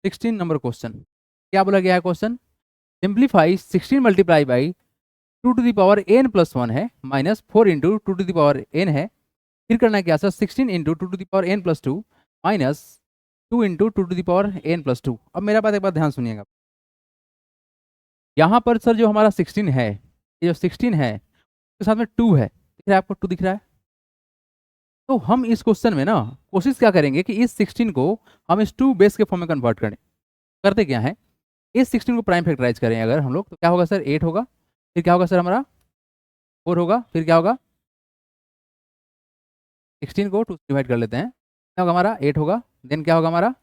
16 number question. क्या बोला गया है question? Simplify 16 multiply by 2 to the power n plus 1 है, minus 4 into 2 to the power n है। फिर करना है क्या sir? 16 into 2 to the power n plus 2 minus 2 into 2 to the power n plus 2। अब मेरा बात एक बार ध्यान सुनिएगा। यहाँ पर सर जो हमारा 16 है, ये जो 16 है उसके साथ में 2 है, दिख रहा है आपको? 2 दिख रहा है। तो हम इस क्वेश्चन में ना कोशिश क्या करेंगे कि इस 16 को हम इस 2 बेस के फॉर्म में कन्वर्ट करें। करते क्या है, इस 16 को प्राइम फैक्टराइज करें अगर हम लोग, तो क्या होगा सर? 8 होगा। फिर क्या होगा सर? हमारा 4 होगा। फिर क्या होगा? 16 को 2 से डिवाइड कर लेते हैं, क्या होगा? हमारा 8 होगा। देन क्या होगा? हमारा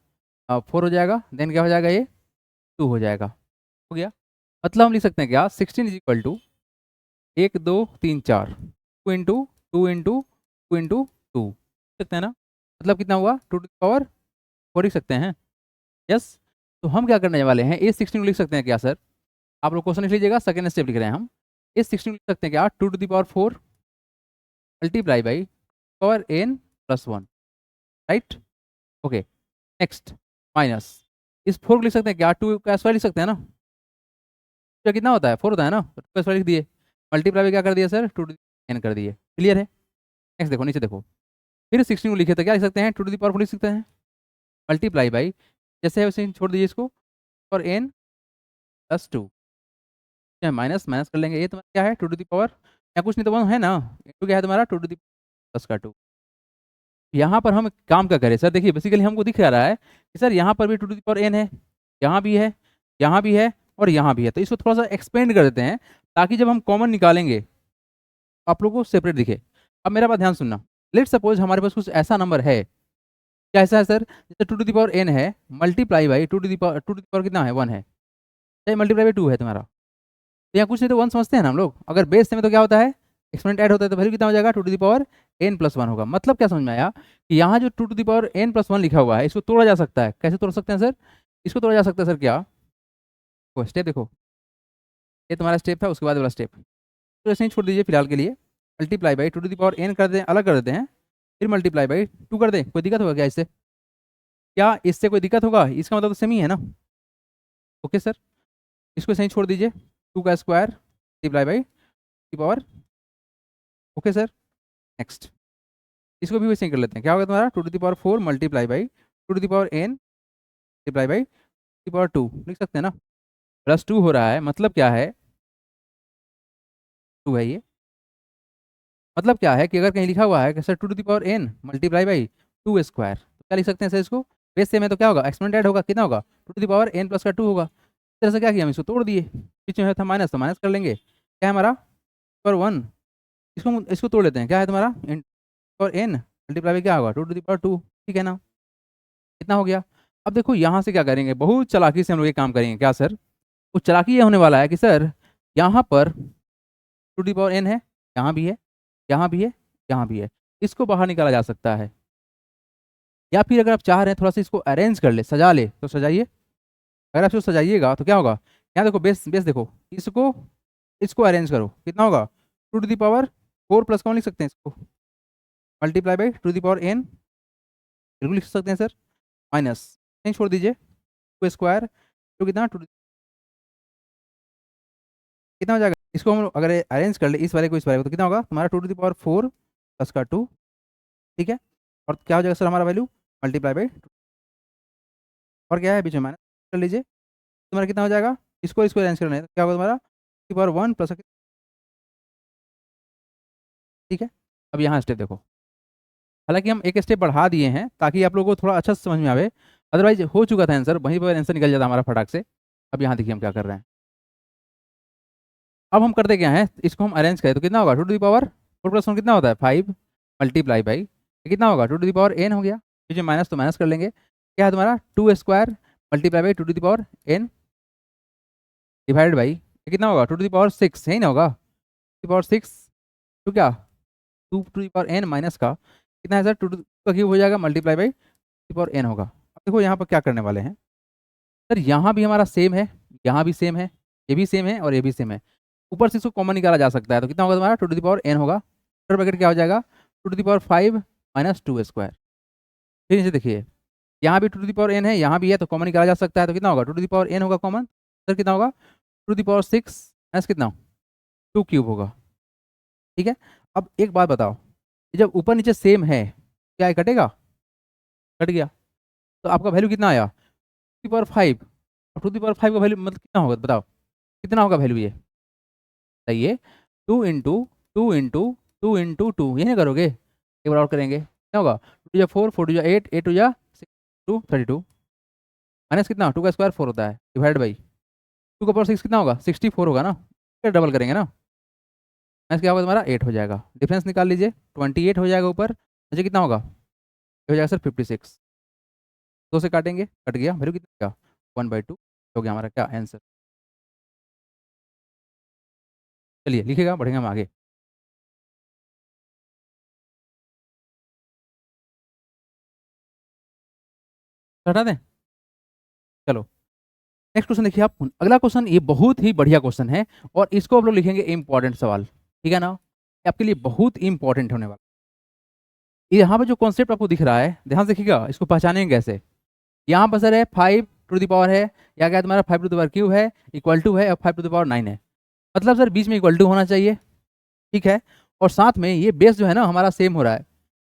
4 हो जाएगा। देन क्या हो जाएगा? ये 2 हो जाएगा। हो गया। मतलब हम लिख सकते हैं क्या? 16 is equal to 1 2 3 4 2 into 2 into 2 into 2 सकते हैं ना? मतलब कितना हुआ? 2 टू द पावर 4 लिख सकते हैं। यस। तो हम क्या करने वाले हैं, इस 16 को लिख सकते हैं क्या सर? आप लोग क्वेश्चन लिख लीजिएगा, सेकंड स्टेप लिख रहे हैं हम। इस 16 को लिख सकते हैं क्या? 2 to the power 4 multiply by power n plus 1, right? Okay. Next minus इस 4 को लिख सकते हैं क्या? 2 का स्क्वायर लिख सकते हैं ना? तो कितना होता है? 4 होता है ना? तो 2 का स्क्वायर लिख दिए, मल्टीप्लाई बाई क्या कर दिया सर? 2 टू एन कर दिए। क्लियर है? नेक्स्ट देखो, नीचे देखो। फिर 16 को लिखे तो क्या लिख सकते हैं? 2 टू द पावर 4 लिख सकते हैं, मल्टीप्लाई बाई जैसे है वैसे ही छोड़ दीजिए इसको, और एन प्लस 2 माइनस माइनस कर लेंगे। ये तुम्हारा क्या है? 2 टू द पावर, या कुछ नहीं तो 1 है ना, इंटू क्या है तुम्हारा? 2 टू द प्लस का 2। यहाँ पर हम काम क्या करें सर? देखिए बेसिकली हमको दिख रहा है कि सर यहाँ पर भी 2 टू द पावर एन है, यहाँ भी है, यहाँ भी है और यहाँ भी है। तो इसको थोड़ा सा एक्सपेंड कर देते हैं ताकि जब हम कॉमन निकालेंगे आप लोगों को सेपरेट दिखे। अब मेरा बात ध्यान सुनना। लेट सपोज हमारे पास कुछ ऐसा नंबर है, क्या ऐसा है सर? जैसे 2 टू द पावर एन है, multiply by 2 to the power कितना है? 1 है, चाहे मल्टीप्लाई बाई 2 है तुम्हारा। तो यहाँ कुछ नहीं तो 1 समझते हैं ना हम लोग। अगर बेस में तो क्या होता है? एक्सपोनेंट ऐड होता है, तो वैल्यू कितना हो जाएगा? 2 to the power n plus 1 होगा। मतलब क्या समझ में आया कि यहाँ जो 2 to the power n plus 1 लिखा हुआ है, इसको तोड़ा जा सकता है। कैसे तोड़ सकते हैं सर? इसको तोड़ा जा सकता है सर क्या? वो स्टेप देखो, ये तुम्हारा स्टेप है, उसके बाद वाला स्टेप तो ऐसे ही छोड़ दीजिए फिलहाल के लिए। Multiply by 2 to the power n कर दें, अलग कर देते हैं, फिर मल्टीप्लाई बाई 2 कर दें। कोई दिक्कत होगा क्या इससे? क्या इससे कोई दिक्कत होगा? इसका मतलब तो सेम ही है ना। ओके सर, इसको सही छोड़ दीजिए। 2 का square multiply by power. Okay sir. Next इसको भी वैसे ही कर लेते हैं। क्या होगा तुम्हारा? 2 to the power 4 multiply by 2 to the power n multiply by power 2 लिख सकते हैं ना? प्लस 2 हो रहा है, मतलब क्या है? 2 है ये। मतलब क्या है कि अगर कहीं लिखा हुआ है कि sir 2 to the power n multiply by 2 square, तो क्या लिख सकते हैं सर इसको? बेस से में तो क्या होगा? एक्सपोनेंट ऐड होगा, कितना होगा? 2 to the power n plus का 2 होगा। इस तरह से क्या किया, हम इसको तोड़ दिए। बीच में था माइनस, तो माइनस कर लेंगे। क्या है हमारा? पावर 1। इसको इसको तोड़ लेते हैं। क्या है तुम्हारा? इन पावर एन मल्टीप्लाई बाई क्या होगा? 2 टू द पावर 2। ठीक है ना? कितना हो गया? अब देखो यहाँ से क्या करेंगे, बहुत चालाकी से हम लोग ये काम करेंगे। क्या सर? कुछ चालाकी ये होने वाला है कि सर यहाँ पर 2 टू द पावर एन है, यहाँ भी है, यहाँ भी है, यहाँ भी है। इसको बाहर निकाला जा सकता है, या फिर अगर आप चाह रहे हैं थोड़ा सा इसको अरेंज कर ले, सजा ले, तो सजाइए। अगर आप इसको सजाइएगा तो क्या होगा? यहाँ देखो, बेस बेस देखो, इसको इसको अरेंज करो, कितना होगा? 2 टू द पावर 4 प्लस कौन लिख सकते हैं इसको? Multiply by 2 to the power n, बिल्कुल लिख सकते हैं सर। माइनस नहीं छोड़ दीजिए, 2 स्क्वायर तो कितना? 2 कितना हो जाएगा? इसको हम अगर अरेंज कर ले, इस वाले को इस वाले को, तो कितना होगा तुम्हारा? 2 टू द पावर 4 प्लस का 2। ठीक है। और क्या हो जाएगा सर हमारा वैल्यू? मल्टीप्लाई बाई, और क्या है बीच में? माइनस कर लीजिए। तुम्हारा कितना हो जाएगा? इसको इसको अरेंज करना है, तो क्या होगा तुम्हारा? Power 1 plus. ठीक है। अब यहाँ स्टेप देखो, हालांकि हम एक स्टेप बढ़ा दिए हैं ताकि आप लोगों को थोड़ा अच्छा से समझ में आवे। अदरवाइज हो चुका था आंसर, वहीं पर आंसर निकल जाता हमारा फटाक से। अब यहाँ देखिए हम क्या कर रहे हैं। अब हम करते क्या है, इसको हम अरेंज करें तो कितना होगा? 2 टू द पावर 4 प्लस 1 कितना होता है? 5 मल्टीप्लाई बाई कितना होगा? 2 टू द पावर एन हो गया। पीछे माइनस तो माइनस कर लेंगे। क्या है तुम्हारा? 2 square multiply by 2 to the power n divide by कितना होगा? 2 टू द पावर 6 है ही ना होगा? 2 टू पावर 6 तो क्या? 2 to the power n minus का कितना है सर? 2 का क्यूब हो जाएगा, मल्टीप्लाई बाई पावर एन होगा। अब देखो यहाँ पर क्या करने वाले हैं सर, यहाँ भी हमारा सेम है, यहाँ भी सेम है, ये भी सेम है और ये भी सेम है। ऊपर से इसको कॉमन निकाला जा सकता है, तो कितना होगा तुम्हारा? 2 टू द पावर एन होगा, ब्रैकेट क्या हो जाएगा? 2 to the power 5 minus 2 square. फिर इसे देखिए, यहाँ भी टू द पावर एन है, यहाँ भी है, तो कॉमन निकाला जा सकता है। तो कितना होगा, टू द पावर एन होगा कॉमन, सर कितना होगा, टू द पावर 6 माइनस कितना 2 क्यूब होगा। ठीक है, अब एक बात बताओ, जब ऊपर नीचे सेम है क्या है, कटेगा, कट गया, तो आपका वैल्यू कितना आया, to the power 5। To the power 5 का वैल्यू मतलब कितना होगा बताओ, कितना होगा वैल्यू ये, सही है, 2 इंटू 2 यही ना करोगे, एक बार और करेंगे, क्या होगा, 2 या 4, 4 या 8, 8 या 6, 2 32 माइनस कितना, 2 का स्क्वायर 4 होता है, डिवाइड बाई 2 का पावर 6 कितना होगा, 64 होगा ना, फिर डबल करेंगे ना, माइनस क्या होगा तुम्हारा 8 हो जाएगा, डिफरेंस निकाल लीजिए, 28 हो जाएगा ऊपर, मुझे कितना होगा, ये हो जाएगा सर 56, 2 से काटेंगे, कट गया, वैल्यू कितना का 1/2 हो गया हमारा क्या आंसर। चलिए लिखेगा, बढ़ेंगे हम आगे। हटा दें, चलो नेक्स्ट क्वेश्चन देखिए आप, अगला क्वेश्चन ये बहुत ही बढ़िया क्वेश्चन है, और इसको आप लोग लिखेंगे इंपॉर्टेंट सवाल, ठीक है ना, ये आपके लिए बहुत इंपॉर्टेंट होने वाला। यहाँ पे जो कॉन्सेप्ट आपको दिख रहा है, ध्यान से देखिएगा, इसको पहचानेंगे कैसे। यहाँ पर सर है 5 टू द पावर है, या क्या तुम्हारा 5 टू द पावर क्यू है, इक्वल टू है, और 5 टू द पावर 9 है, मतलब सर बीच में इक्वल टू होना चाहिए, ठीक है, और साथ में ये बेस जो है ना हमारा सेम हो रहा है,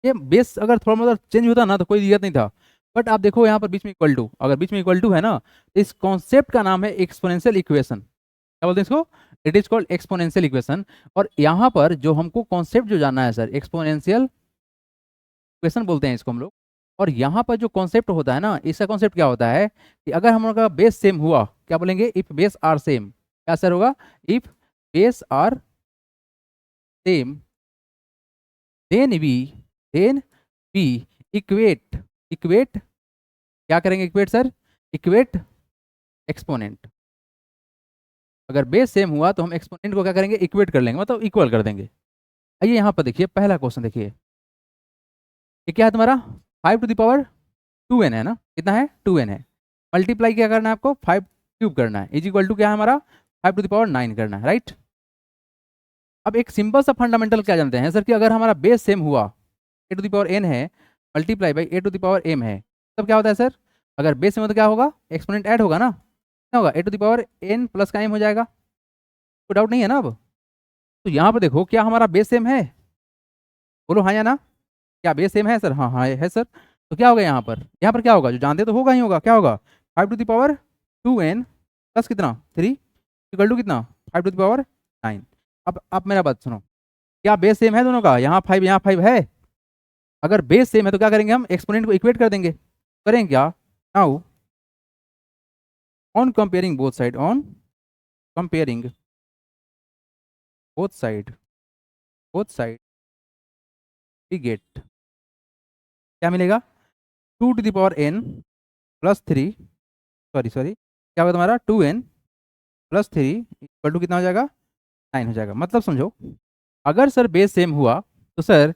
ये बेस अगर थोड़ा मतलब चेंज होता ना तो कोई दिक्कत नहीं था, बट आप देखो यहाँ पर बीच में इक्वल टू, अगर बीच में इक्वल टू है ना, तो इस कॉन्सेप्ट का नाम है एक्सपोनेंशियल इक्वेशन, क्या बोलते हैं इसको, it is called exponential equation. और यहाँ पर जो हमको कॉन्सेप्ट जो जानना है सर, एक्सपोनेंशियल इक्वेशन बोलते हैं इसको हम लोग। और यहाँ पर जो कॉन्सेप्ट होता है ना, इसका कॉन्सेप्ट क्या होता है कि अगर हम लोग का बेस सेम हुआ, क्या बोलेंगे, इफ बेस आर सेम, क्या सर होगा, if base are same, then we then we equate equate क्या करेंगे, इक्वेट सर, इक्वेट एक्सपोनेंट। अगर बेस सेम हुआ तो हम एक्सपोनेंट को क्या करेंगे, इक्वेट कर लेंगे, मतलब इक्वल कर देंगे। आइए यहाँ पर देखिए, पहला क्वेश्चन देखिए, ये क्या है तुम्हारा 5 टू द पावर 2n है ना, कितना है 2n है, मल्टीप्लाई क्या करना है आपको, 5 क्यूब करना है, इज इक्वल टू क्या है हमारा 5 टू द पावर 9 करना है, राइट। अब एक सिंपल सा फंडामेंटल क्या जानते हैं सर, कि अगर हमारा बेस सेम हुआ, A to the power n है, multiply by A to the power m है, तब क्या होता है सर, अगर बेस सेम हो तो क्या होगा, एक्सपोनेंट ऐड होगा ना, क्या होगा, a to the power n plus का m हो जाएगा, कोई डाउट नहीं है ना अब। तो यहाँ पर देखो, क्या हमारा बेस सेम है, बोलो हाँ या ना, क्या बेस सेम है सर, हाँ हाँ है सर, तो क्या होगा यहाँ पर क्या होगा, जो जानते तो होगा ही होगा, क्या होगा 5 to the power 2n plus कितना 3 इक्वल टू कितना 5 टू द पावर 9। अब आप मेरा बात सुनो, क्या बेस सेम है दोनों का, यहाँ 5 है, अगर बेस सेम है तो क्या करेंगे, हम एक्सपोनेंट को इक्वेट कर देंगे, करेंगे क्या, now on comparing both side, on comparing both side we get, क्या मिलेगा, 2 to the power n plus 3, sorry क्या होगा तुम्हारा 2n प्लस 3 इक्वल टू कितना हो जाएगा 9 हो जाएगा। मतलब समझो, अगर सर बेस सेम हुआ तो सर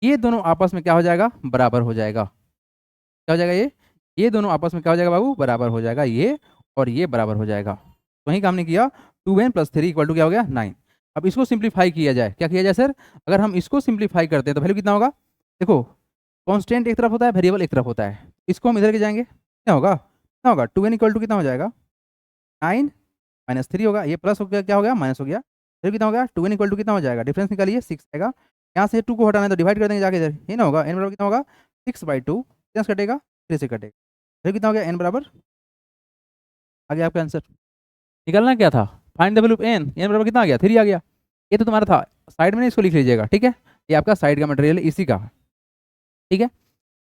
ये दोनों आपस में क्या हो जाएगा, बराबर हो जाएगा, क्या हो जाएगा, ये दोनों आपस में क्या हो जाएगा बाबू, बराबर हो जाएगा, ये और ये बराबर हो जाएगा। तो वहीं काम नहीं किया, 2n प्लस 3 इक्वल टू क्या हो गया 9। अब इसको सिंप्लीफाई किया जाए, क्या किया जाए सर, अगर हम इसको सिंप्लीफाई करते हैं तो वैल्यू कितना होगा, देखो कॉन्स्टेंट एक तरफ होता है, वेरिएबल एक तरफ होता है, इसको हम इधर के जाएंगे, क्या होगा 2n इक्वल टू कितना हो जाएगा 9 माइनस 3 होगा, ये प्लस हो गया, क्या हो गया माइनस हो गया, फिर कितना हो गया 2n इक्वल टू कितना हो जाएगा, डिफरेंस निकालिए 6 आएगा, यहाँ से 2 को हटाना है तो डिवाइड कर देंगे जाके इधर, ये ना होगा n बराबर कितना होगा 6/2, डिफरेंस कटेगा 3 से कटेगा, फिर कितना हो गया n बराबर, आ गया आपका आंसर। निकालना क्या था, find the value of n बराबर कितना आ गया 3 आ गया, ये तो तुम्हारा था, साइड में इसको लिख लीजिएगा, ठीक है, ये आपका साइड का मटेरियल है इसी का, ठीक है,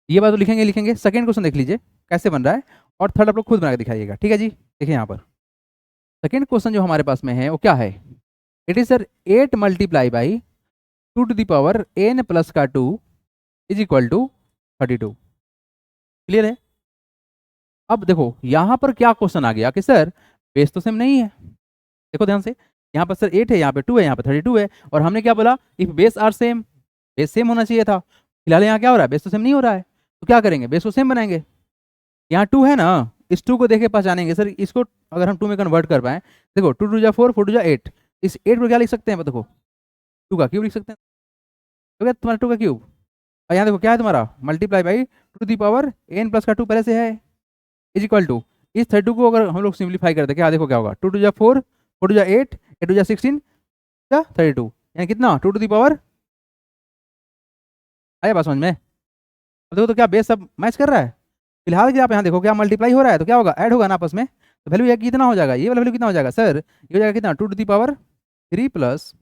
ये बात तो लिखेंगे। सेकंड क्वेश्चन देख लीजिए कैसे बन रहा है, और थर्ड आप लोग खुद बना के दिखाइएगा, ठीक है जी। देखिए यहाँ पर सेकंड क्वेश्चन जो हमारे पास में है वो क्या है, it is sir 8 multiply by 2 to the power n plus का 2 इज इक्वल टू 32, क्लियर है। अब देखो यहाँ पर क्या क्वेश्चन आ गया कि सर बेस तो सेम नहीं है, देखो ध्यान से, यहाँ पर सर 8 है, यहाँ पे 2 है, यहाँ पे 32 है, और हमने क्या बोला, if base are same, base same होना चाहिए था, फिलहाल यहाँ क्या हो रहा है, बेस तो सेम नहीं हो रहा है, तो क्या करेंगे, बेस को सेम बनाएंगे, यहाँ 2 है ना, इस 2 को देखे पहचानेंगे सर, इसको अगर हम 2 में कन्वर्ट कर पाए, देखो 2 2 जा 4, 4 2 जा 8, इस 8 को क्या लिख सकते हैं, देखो 2 का क्यूब लिख सकते हैं, तो क्या तुम्हारा 2 का क्यूब, और यहाँ देखो क्या है तुम्हारा, multiply by to the power n plus का 2 पहले से है, इज इक्वल टू इस 32 को अगर हम लोग सिंप्लीफाई करते क्या देखो क्या होगा, 2 टू जा 4, 4 टू जा 8, 8 टू जा 16 या 32, यानी कितना 2 टू दी पावर, आया बात समझ में। अब देखो तो क्या बेस सब मैच कर रहा है। फिलहाल कि आप यहाँ देखो क्या मल्टीप्लाई हो रहा है तो क्या होगा, ऐड होगा ना आपस में, तो वैल्यू कितना हो जाएगा, ये वाला वैल्यू कितना हो जाएगा सर, ये हो जाएगा कितना 2 to the power 3 plus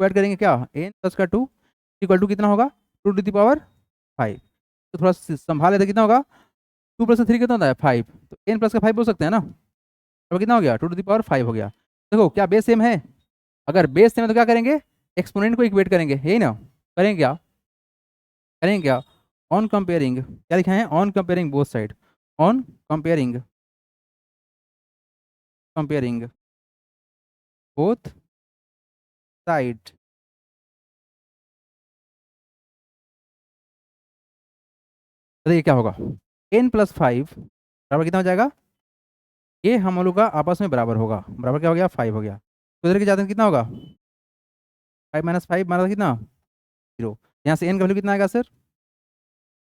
add करेंगे क्या एन प्लस का 2 इक्वल टू कितना होगा 2 टू दी पावर 5। तो थोड़ा संभाल लेते कितना होगा, 2 प्लस 3 कितना होता है 5, तो एन प्लस का 5 बोल सकते हैं ना। अब कितना हो गया 2 टू दी पावर 5 हो गया। देखो क्या बेस सेम है, अगर बेस सेम है तो क्या करेंगे, एक्सपोनेंट को इक्वेट करेंगे, यही ना करेंगे क्या, करेंगे क्या, ऑन कंपेयरिंग क्या लिखा है, on comparing both side, on comparing comparing both side. तो ये क्या होगा एन प्लस 5 बराबर कितना हो जाएगा, ये हम लोग का आपस में बराबर होगा, बराबर क्या हो गया 5 हो गया। तो इधर के जाते हैं कितना होगा 5 माइनस 5 माइनस कितना 0, यहाँ से एन का वैल्यू कितना आएगा सर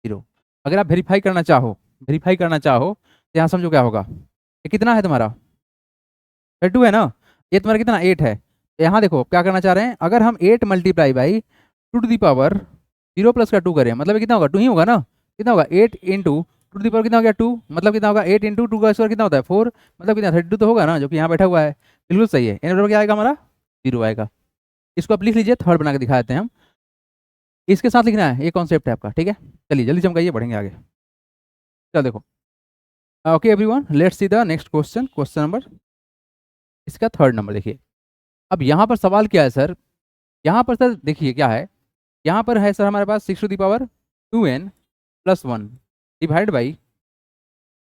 0। अगर आप वेरीफाई करना चाहो, वेरीफाई करना चाहो तो यहाँ समझो क्या होगा, ये कितना है तुम्हारा 32 है ना, ये तुम्हारा कितना 8 है, तो यहाँ देखो क्या करना चाह रहे हैं, अगर हम 8 multiply by 2 to the power 0 plus का 2 करें, मतलब ये कितना होगा 2 ही होगा ना, कितना होगा 8 इंटू 2 टू दी पावर कितना हो गया 2, मतलब कितना होगा 8 इंटू 2 का स्क्वायर कितना होता है 4, मतलब कितना 32 तो होगा ना, जो कि यहाँ बैठा हुआ है, बिल्कुल सही है। एन बराबर क्या आएगा हमारा 0 आएगा। इसको आप लिख लीजिए, थर्ड बना के दिखा देते हैं हम, इसके साथ लिखना है, ये कॉन्सेप्ट है आपका, ठीक है। चलिए जल्दी चमकाइए, बढ़ेंगे आगे। चलो देखो, okay everyone, let's see the next question, question number इसका थर्ड नंबर देखिए। अब यहाँ पर सवाल क्या है सर, यहाँ पर सर देखिए क्या है, यहाँ पर है सर हमारे पास 6 to the power 2n plus 1 divide by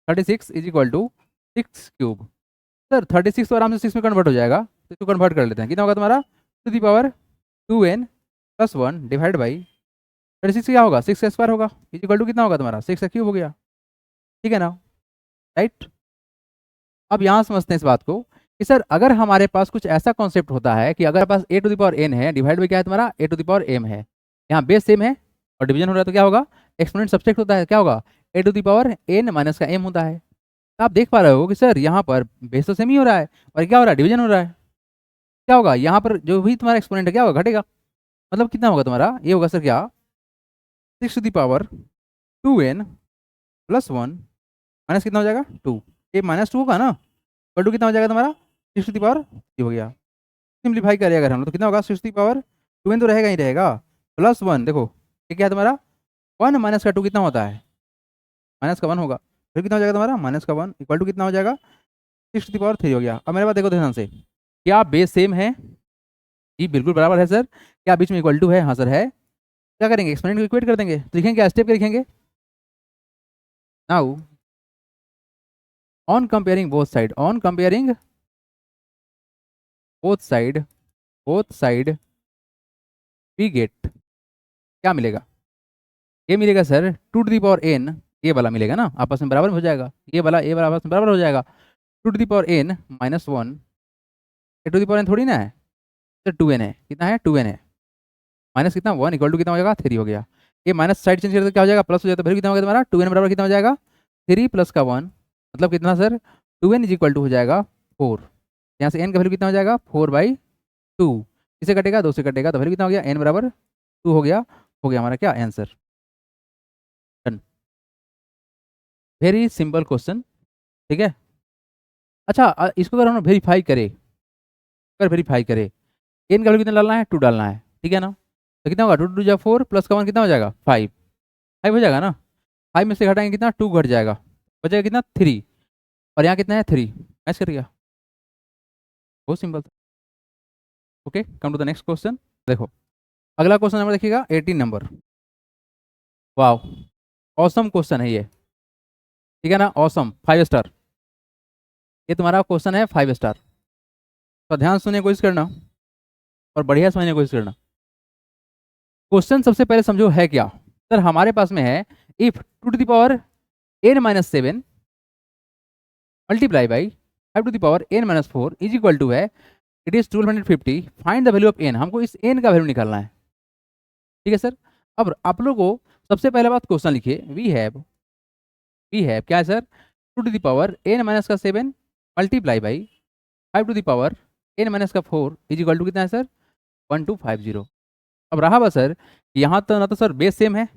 36 is equal to 6 cube. Sir 36 तो आराम से 6 में कन्वर्ट हो जाएगा, तो इसको कन्वर्ट कर लेते हैं, कितना होगा तुम्हारा to the power 2n plus 1 divide by 36 क्या होगा 6 का स्क्वायर होगा, इज इक्वल टू कितना होगा तुम्हारा 6 का क्यूब हो गया, ठीक है ना, राइट। अब यहाँ समझते हैं इस बात को कि सर अगर हमारे पास कुछ ऐसा कॉन्सेप्ट होता है कि अगर पास ए टू द पावर एन है, डिवाइड बाई क्या है तुम्हारा ए टू द पावर एम है, यहाँ बेस सेम है और डिवीजन हो रहा है, तो क्या होगा एक्सपोनेंट सब्सट्रैक्ट होता है, क्या होगा a to the power n minus का एम होता है। तो आप देख पा रहे हो कि सर यहाँ पर बेस तो सेम ही हो रहा है और क्या हो रहा है डिवीजन हो रहा है, क्या होगा यहाँ पर जो भी तुम्हारा एक्सपोनेंट है क्या होगा घटेगा, मतलब कितना होगा तुम्हारा, ये होगा सर क्या 6 to the power 2n plus 1 minus कितना हो जाएगा 2, ये माइनस 2 होगा ना, और 2 कितना हो जाएगा तुम्हारा 6 टू द पावर 3 हो गया। सिंप्लीफाई करें अगर हम लोग तो कितना होगा 6 टू द पावर 2n तो रहेगा ही रहेगा, प्लस 1 देखो ये क्या है तुम्हारा 1 माइनस का 2 कितना होता है माइनस का 1 होगा, फिर कितना हो जाएगा तुम्हारा माइनस का 1 इक्वल टू कितना हो जाएगा 6 टू द पावर 3 हो गया। अब मेरे पास देखो ध्यान से, क्या बेस सेम है, जी बिल्कुल बराबर है सर, क्या बीच में इक्वल टू है, हाँ सर है, क्या करेंगे एक्सपोनेंट को इक्वेट कर देंगे, तो लिखेंगे क्या स्टेप क्या लिखेंगे, now on comparing both side, on comparing both side, both side we get क्या मिलेगा, ये मिलेगा sir 2 to the power n, ये वाला मिलेगा ना आपस में बराबर हो जाएगा, ये वाला आपस में बराबर हो जाएगा 2 to the power n minus 1, A to the power n थोड़ी ना है सर 2n है, कितना है 2n है, माइनस कितना 1 इक्वल टू कितना हो जाएगा 3 हो गया, ये माइनस साइड चेंज करते तो क्या हो जाएगा प्लस हो जाता है, फिर कितना हो गया तुम्हारा 2n बराबर कितना हो जाएगा 3 प्लस का 1, मतलब कितना sir 2n is equal to हो जाएगा 4, यहाँ से n का वैल्यू कितना हो जाएगा 4/2, इसे कटेगा 2 से कटेगा तो वैल्यू कितना हो गया n बराबर 2 हो गया, हो गया हमारा क्या answer, done, very simple question, ठीक है। अच्छा इसको अगर हम वेरीफाई करें, अगर वेरीफाई करें एन का वैल्यू कितना डालना है 2 डालना है, ठीक है ना, तो कितना होगा 2 2 जा 4 प्लस का 1 कितना हो जाएगा 5, 5 हो जाएगा ना, 5 में से घटाएंगे कितना 2 घट जाएगा, बचेगा कितना 3, और यहाँ कितना है 3, मैच कर गया, बहुत सिंपल था। Okay come to the next question, देखो अगला क्वेश्चन नंबर देखिएगा 18 नंबर, वाह ऑसम क्वेश्चन है ये, ठीक है ना, ऑसम 5 स्टार, ये तुम्हारा क्वेश्चन है 5 स्टार, तो ध्यान सुनने की कोशिश करना और बढ़िया समझने की कोशिश करना। क्वेश्चन सबसे पहले समझो है क्या, सर हमारे पास में है if 2 to the power n minus 7 multiply by 5 to the power n minus 4 is equal to है it is 1250, find the value of n, हमको इस n का वैल्यू निकालना है, ठीक है सर। अब आप लोगों को सबसे पहले बात क्वेश्चन लिखिए, वी हैव क्या है sir, 2 to the power n minus का 7 multiply by 5 to the power n minus का 4 इज इक्वल टू कितना है सर, 1250। अब रहा बस सर, यहाँ तो ना तो सर बेस सेम है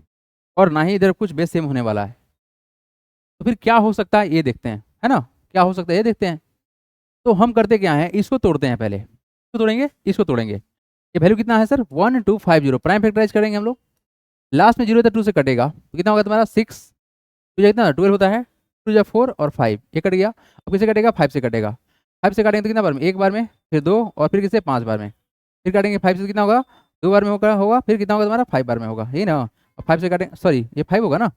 और ना ही इधर कुछ बेस सेम होने वाला है, तो फिर क्या हो सकता है ये देखते हैं, है ना, क्या हो सकता है ये देखते हैं। तो हम करते क्या है, इसको तोड़ते हैं पहले, इसको तोड़ेंगे, इसको तोड़ेंगे। ये वैल्यू कितना है सर, 1250, प्राइम फैक्टराइज करेंगे हम लोग, लास्ट में 0 था 2 से कटेगा तो कितना होगा तुम्हारा 6, तो कितना 12 होता है, 2 या 4 और 5 ये कट गया। अब किसे कटेगा, 5 से कटेगा, 5 से काटेंगे तो कितना बार में, एक बार में, फिर 2 और फिर किसे 5 बार में, फिर काटेंगे 5 से कितना होगा, 2 बार में होगा, फिर कितना होगा तुम्हारा 5 बार में होगा, यही ना। अब 5 से काटेंगे, सॉरी ये 5 होगा ना,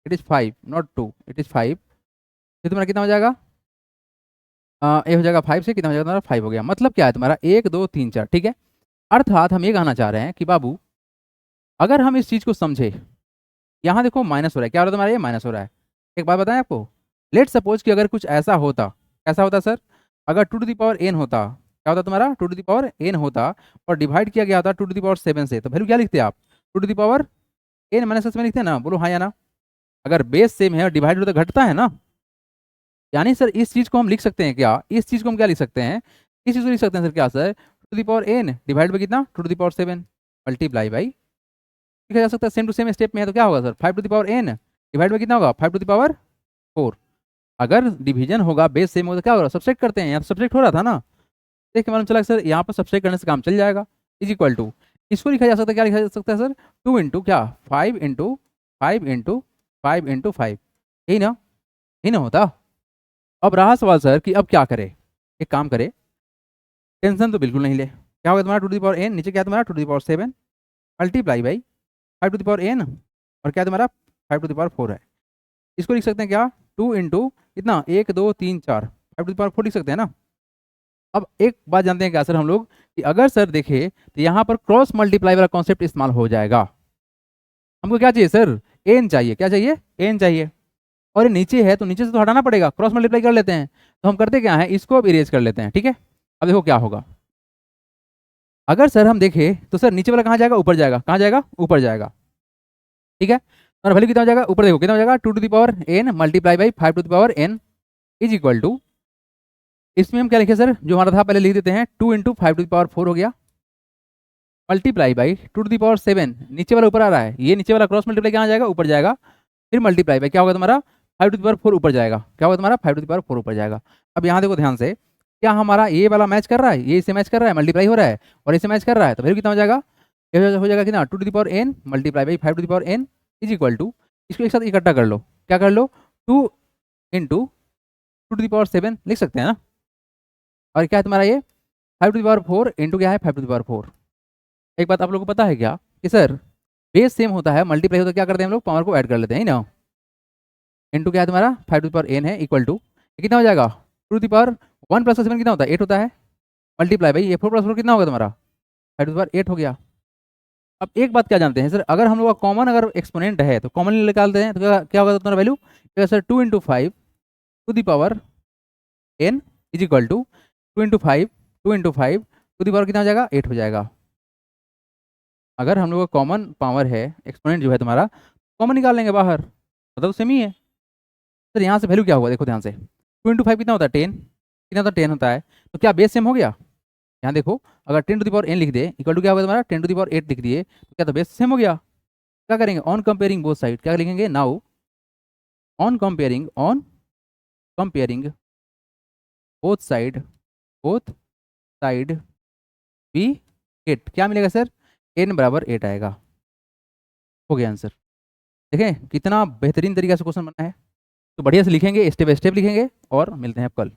it is 5 not 2, it is 5, फिर तुम्हारा कितना हो जाएगा, ये हो जाएगा 5 से कितना हो जाएगा तुम्हारा 5 हो गया। मतलब क्या है तुम्हारा 1 2 3 4, ठीक है। अर्थात हम ये कहना चाह रहे हैं कि बाबू अगर हम इस चीज़ को समझे, यहाँ देखो माइनस हो रहा है, क्या हो रहा है तुम्हारा, ये माइनस हो रहा है। एक बात बताएं आपको, लेट सपोज कि अगर कुछ ऐसा होता, ऐसा होता सर, अगर 2 टू द पावर n होता, क्या होता तुम्हारा 2 टू द पावर n होता और डिवाइड किया गया होता 2 टू द पावर 7 से, तो वैल्यू क्या लिखते हैं आप, 2 to the power n minus 7 लिखते हैं ना, बोलो हाँ या ना। अगर बेस सेम है और डिवाइड होता घटता है ना, यानी सर इस चीज़ को हम लिख सकते हैं क्या, इस चीज़ को हम क्या लिख सकते हैं, इस चीज़ को लिख सकते हैं सर क्या sir, 2 to the power n divide by कितना 2 to the power 7 multiply by, लिखा जा सकता है सेम टू सेम स्टेप में है तो क्या होगा sir 5 to the power n divide by कितना होगा 5 टू द पावर 4। अगर डिवीजन होगा बेस सेम होगा तो क्या होगा, सब्सट्रैक्ट करते हैं, यहाँ तो सब्सट्रैक्ट हो रहा था ना, देख के मालूम चला सर यहाँ पर सब्सट्रैक्ट करने से काम चल जाएगा, इज इक्वल टू, इसको लिखा जा सकता है, क्या लिखा जा सकता है सर, 2 इंटू क्या 5 इंटू 5 इंटू 5 इंटू 5, यही ना, यही ना होता। अब रहा सवाल सर कि अब क्या करे, एक काम करे, टेंशन तो बिल्कुल नहीं ले, क्या होगा तुम्हारा 2 टू द पावर n, नीचे क्या है तुम्हारा 2 to the power 7 multiply by 5 to the power n और क्या है तुम्हारा 5 टू द पावर 4 है। इसको लिख सकते हैं क्या 2 इंटू इतना 1 2 3 4 5 टू द पावर 4 लिख सकते हैं ना। अब एक बात जानते हैं क्या सर हम लोग, कि अगर सर देखें तो यहाँ पर क्रॉस मल्टीप्लाई वाला कॉन्सेप्ट इस्तेमाल हो जाएगा। हमको क्या चाहिए सर, n चाहिए, क्या चाहिए, n चाहिए, और ये नीचे है तो नीचे से तो हटाना पड़ेगा, क्रॉस मल्टीप्लाई कर लेते हैं। तो हम करते क्या है, इसको अब इरेज कर लेते हैं, ठीक है। अब देखो क्या होगा, अगर सर हम देखें तो सर नीचे वाला कहाँ जाएगा, ऊपर जाएगा, कहाँ जाएगा, ऊपर जाएगा, ठीक है। और वैल्यू कितना हो जाएगा, ऊपर देखो कितना हो जाएगा 2 to the power n multiply by 5 to the power n is equal to, इसमें हम क्या लिखे सर, जो हमारा था पहले लिख देते हैं, 2 इंटू 5 टू द पावर 4 हो गया multiply by 2 to the power 7, नीचे वाला ऊपर आ रहा है, ये नीचे वाला क्रॉस मल्टीप्लाई कहाँ जाएगा, ऊपर जाएगा, फिर मल्टीप्लाई बाई क्या होगा तुम्हारा 5 टू द पावर 4 ऊपर जाएगा, क्या होगा तुम्हारा 5 टू द पावर 4 ऊपर जाएगा। अब यहाँ देखो ध्यान से, क्या हमारा ये वाला मैच कर रहा है, ये इसे मैच कर रहा है, मल्टीप्लाई हो रहा है और इसे मैच कर रहा है, तो वैल्यू कितना हो जाएगा, ये हो जाएगा कितना 2 to the power n multiply by 5 to the power n is equal to, इसको एक साथ इकट्ठा कर लो, क्या कर लो 2 इंटू 2 टू द पावर 7 लिख सकते हैं ना, और क्या है तुम्हारा ये 5 टू द पावर 4 इंटू क्या है 5 टू द पावर 4। एक बात आप लोगों को पता है क्या कि सर बेस सेम होता है, मल्टीप्लाई होता है, क्या करते हैं हम लोग पावर को ऐड कर लेते हैं ना, इंटू क्या है तुम्हारा 5 टू द पावर n है इक्वल टू कितना हो जाएगा 2 टू द पावर 1 प्लस 7 कितना होता है 8 होता है, मल्टीप्लाई भाई ये 4 प्लस 4 कितना होगा तुम्हारा 5 टू द पावर 8 हो गया। अब एक बात क्या जानते हैं सर, अगर हम लोग का कॉमन अगर एक्सपोनेंट है तो कॉमन निकालते हैं तो क्या होगा तुम्हारा value, sir 2 into 5 to the power n is equal to 2 into 5 to the power कितना हो जाएगा 8 हो जाएगा। अगर हम लोग का कॉमन पावर है, एक्सपोनेंट जो है तुम्हारा, कॉमन निकाल लेंगे बाहर, मतलब सेम ही है। सर यहाँ से वैल्यू क्या होगा, देखो ध्यान से 2 इंटू 5 कितना होता है 10, कितना होता है 10 होता है, तो क्या बेस सेम हो गया, यहाँ देखो अगर 10 टू द पावर n लिख दे इक्वल टू क्या होगा तुम्हारा 10 टू द पावर 8 लिख दिए तो क्या, तो बेस सेम हो गया। क्या करेंगे ऑन कंपेयरिंग बोथ साइड, क्या लिखेंगे now on comparing both side be 8, क्या मिलेगा सर n बराबर 8 आएगा, हो गया आंसर। देखें कितना बेहतरीन तरीके से क्वेश्चन बना है, तो बढ़िया से लिखेंगे, स्टेप बाय स्टेप लिखेंगे और मिलते हैं अब कल।